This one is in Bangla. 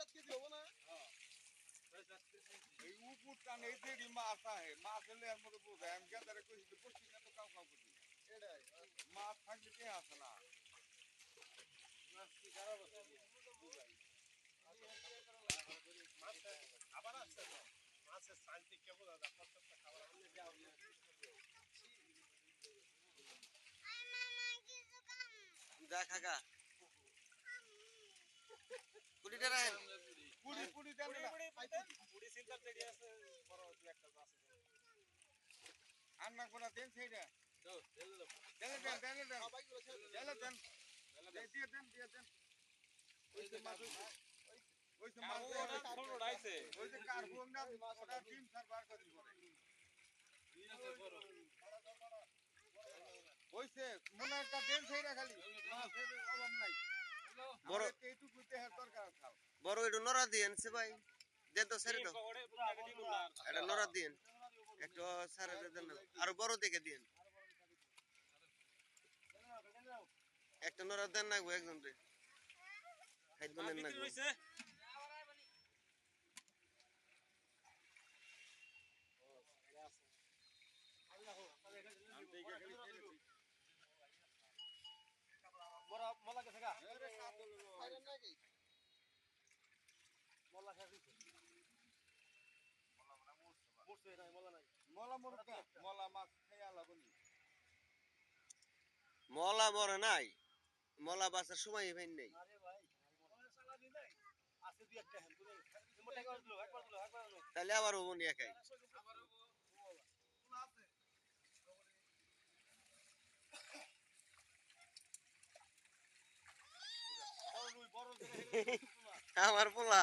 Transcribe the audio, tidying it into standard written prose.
কেজি হবে না? এই উপর টান এই যে মাছ আহে মাছ হলে এর মধ্যে বোঝায় আমি গেদারে কইছি পশ্চিম না তো কাউ কাউ করি এটাই মাছ থাকলে কে আসে না মাছ কি খারাপ আছে বুঝাই মাছ আবার আসছে না মাছের শান্তি কেমন আছে প্রত্যেকটা খাবার আমি যাও না যা খাগা কুড়িটা রাখেন পুরি পুরি দেন না পুরি সিলকার চেড়ি আছে বড় দু একটা আছে আর না কোনা দেন সেইটা দাও দেন দেন দেন দেন দেন সবাই গুলো ছেড়ে দেন দেন দিয়ে দেন ওই যে মাছ ওই যে মাছ ফোন উড়াইছে ওই যে কার্বন না ওটা টিম সার্ভার করে দিবে ওইছে মনে একটা দেন সেইটা খালি মাছের অভাব নাই বড় এইটুকুতে হের দরকার খাও বড় একটু নড়া দিয়েন সে ভাই দেন তো ছেড়ে দাও এটা নড়া দিয়েন একটু ছেড়ে দেন না আর বড় দেখে দিন একটা নড়া দেন না গো একজন রে খাইতে নেন না গো মোরা মোলা গেছে গা খাইলেন নাকি মোলা খাই দিছে মোরছে নাই মোলা নাই মলা মরকা মলা মাছ খাইয়া লাবনি মলা মরে নাই মলা বাসার সময় ভাই নাই আরে ভাই মোলা সালাদি নাই আছে দুই একটা হেন তুমি মোটা করে দিলো একবার দিলো তাহলে আবার হবো নি একাই আবার কোন আছে বড় বড় আমার পোলা